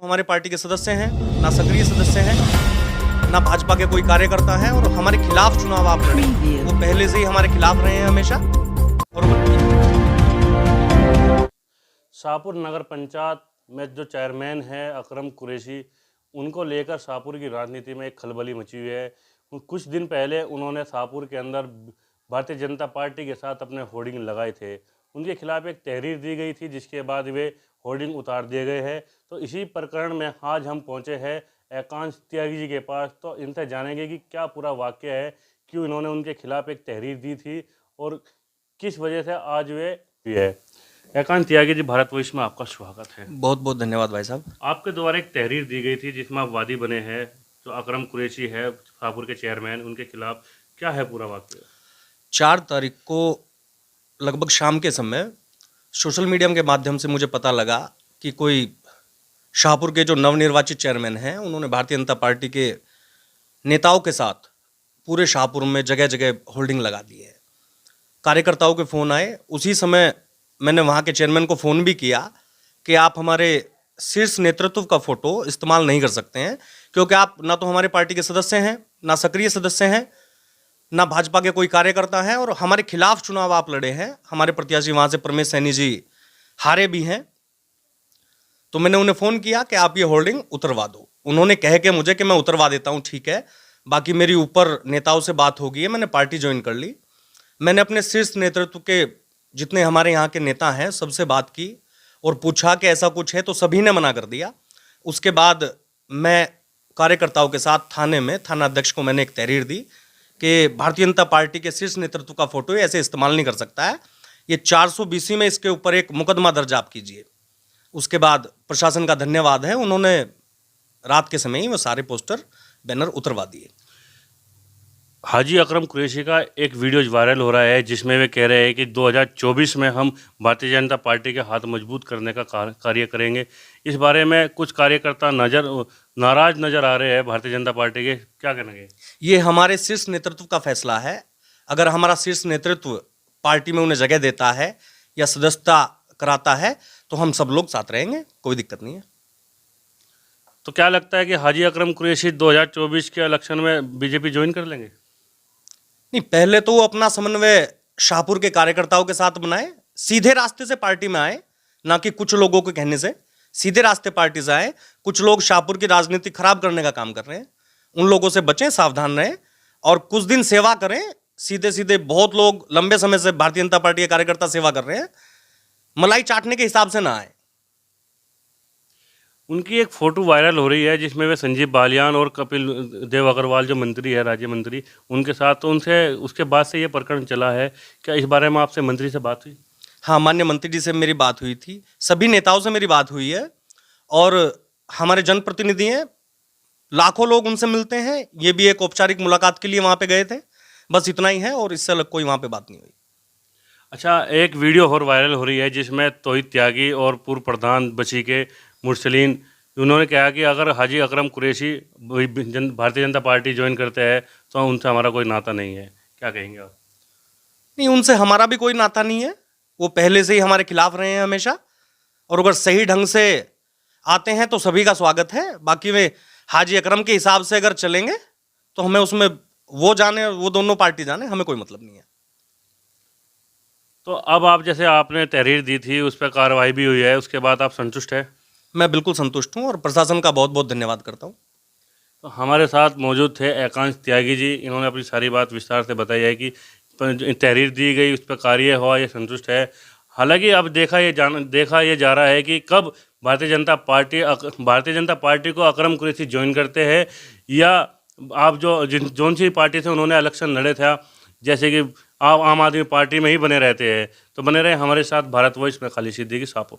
हमारे पार्टी के सदस्य हैं, ना सक्रिय सदस्य हैं, ना भाजपा के कोई कार्यकर्ता हैं और हमारे खिलाफ चुनाव आप लड़े। वो पहले से ही हमारे खिलाफ रहे हैं हमेशा। और शाहपुर नगर पंचायत में जो चेयरमैन है अकरम कुरैशी, उनको लेकर शाहपुर की राजनीति में एक खलबली मची हुई है। कुछ दिन पहले उन्होंने शाहपुर के अंदर भारतीय जनता पार्टी के साथ अपने होर्डिंग लगाए थे। उनके खिलाफ एक तहरीर दी गई थी, जिसके बाद वे होर्डिंग उतार दिए गए हैं। तो इसी प्रकरण में आज हम पहुंचे हैं एकांश त्यागी जी के पास। तो इनसे जानेंगे कि क्या पूरा वाक्य है, क्यों इन्होंने उनके खिलाफ एक तहरीर दी थी और किस वजह से आज वे है। एकांश त्यागी जी, भारत वॉइस में आपका स्वागत है। बहुत बहुत धन्यवाद भाई साहब। आपके द्वारा एक तहरीर दी गई थी जिसमें आप वादी बने हैं, जो अकरम कुरैशी है शाहपुर के चेयरमैन, उनके खिलाफ क्या है पूरा वाक्य? 4 तारीख को लगभग शाम के समय सोशल मीडिया के माध्यम से मुझे पता लगा कि कोई शाहपुर के जो नवनिर्वाचित चेयरमैन हैं, उन्होंने भारतीय जनता पार्टी के नेताओं के साथ पूरे शाहपुर में जगह जगह होल्डिंग लगा दी है। कार्यकर्ताओं के फ़ोन आए। उसी समय मैंने वहाँ के चेयरमैन को फ़ोन भी किया कि आप हमारे शीर्ष नेतृत्व का फ़ोटो इस्तेमाल नहीं कर सकते हैं, क्योंकि आप ना तो हमारे पार्टी के सदस्य हैं, ना सक्रिय सदस्य हैं, ना भाजपा के कोई कार्यकर्ता हैं और हमारे खिलाफ चुनाव आप लड़े हैं। हमारे प्रत्याशी वहाँ से परमेश सैनी जी हारे भी हैं। तो मैंने उन्हें फ़ोन किया कि आप ये होल्डिंग उतरवा दो। उन्होंने कह के मुझे कि मैं उतरवा देता हूँ, ठीक है, बाकी मेरी ऊपर नेताओं से बात हो गई है। मैंने पार्टी ज्वाइन कर ली। मैंने अपने शीर्ष नेतृत्व के जितने हमारे यहाँ के नेता हैं सबसे बात की और पूछा कि ऐसा कुछ है, तो सभी ने मना कर दिया। उसके बाद मैं कार्यकर्ताओं के साथ थाने में थानाध्यक्ष को मैंने एक तहरीर दी कि भारतीय जनता पार्टी के शीर्ष नेतृत्व का फोटो ऐसे इस्तेमाल नहीं कर सकता है। ये 420 में इसके ऊपर एक मुकदमा दर्ज आप कीजिए। उसके बाद प्रशासन का धन्यवाद है, उन्होंने रात के समय ही वो सारे पोस्टर बैनर उतरवा दिए। हाजी अकरम कुरैशी का एक वीडियो वायरल हो रहा है जिसमें वे कह रहे हैं कि 2024 में हम भारतीय जनता पार्टी के हाथ मजबूत करने का कार्य करेंगे। इस बारे में कुछ कार्यकर्ता नाराज नज़र आ रहे हैं भारतीय जनता पार्टी के, क्या कहेंगे? ये हमारे शीर्ष नेतृत्व का फैसला है। अगर हमारा शीर्ष नेतृत्व पार्टी में उन्हें जगह देता है या सदस्यता कराता है तो हम सब लोग साथ रहेंगे, कोई दिक्कत नहीं है। तो क्या लगता है कि हाजी अकरम कुरैशी 2024 के इलेक्शन में बीजेपी ज्वाइन कर लेंगे? नहीं, पहले तो वो अपना समन्वय शाहपुर के कार्यकर्ताओं के साथ बनाए, सीधे रास्ते से पार्टी में आए, ना कि कुछ लोगों के कहने से। सीधे रास्ते पार्टी से आए। कुछ लोग शाहपुर की राजनीति खराब करने का काम कर रहे हैं, उन लोगों से बचें, सावधान रहें और कुछ दिन सेवा करें। सीधे सीधे बहुत लोग लंबे समय से भारतीय जनता पार्टी के कार्यकर्ता सेवा कर रहे हैं, मलाई चाटने के हिसाब से ना आए। उनकी एक फ़ोटो वायरल हो रही है जिसमें वे संजीव बालियान और कपिल देव अग्रवाल जो मंत्री है, राज्य मंत्री, उनके साथ, तो उनसे उसके बाद से ये प्रकरण चला है। क्या इस बारे में आपसे मंत्री से बात हुई? हाँ, माननीय मंत्री जी से मेरी बात हुई थी, सभी नेताओं से मेरी बात हुई है और हमारे जनप्रतिनिधि हैं, लाखों लोग उनसे मिलते हैं। ये भी एक औपचारिक मुलाकात के लिए वहाँ पे गए थे, बस इतना ही है और इससे अलग कोई वहाँ पे बात नहीं हुई। अच्छा, एक वीडियो और वायरल हो रही है जिसमें तौहीद त्यागी और पूर्व प्रधान बची के मुरसलीन, उन्होंने कहा कि अगर हाजी अकरम कुरैशी भारतीय जनता पार्टी ज्वाइन करते हैं तो उनसे हमारा कोई नाता नहीं है, क्या कहेंगे आप? नहीं, उनसे हमारा भी कोई नाता नहीं है। वो पहले से ही हमारे खिलाफ रहे हैं हमेशा और अगर सही ढंग से आते हैं तो सभी का स्वागत है। बाकी वे हाजी अकरम के हिसाब से अगर चलेंगे तो हमें उसमें वो जाने, वो दोनों पार्टी जाने, हमें कोई मतलब नहीं है। तो अब आप, जैसे आपने तहरीर दी थी, उस पर कार्रवाई भी हुई है, उसके बाद आप संतुष्ट हैं? मैं बिल्कुल संतुष्ट हूँ और प्रशासन का बहुत बहुत धन्यवाद करता हूँ। तो हमारे साथ मौजूद थे एकांश त्यागी जी। इन्होंने अपनी सारी बात विस्तार से बताई है कि तहरीर दी गई, उस पर कार्य हुआ, ये संतुष्ट है। हालांकि अब देखा ये जा रहा है कि कब भारतीय जनता पार्टी को अकरम कुरैशी ज्वाइन करते हैं, या आप जौन सी पार्टी से उन्होंने इलेक्शन लड़े थे, जैसे कि आप आम आदमी पार्टी में ही बने रहते हैं। तो बने रहे हमारे साथ। भारत वॉइस में खालिद सिद्दीकी, शाहपुर।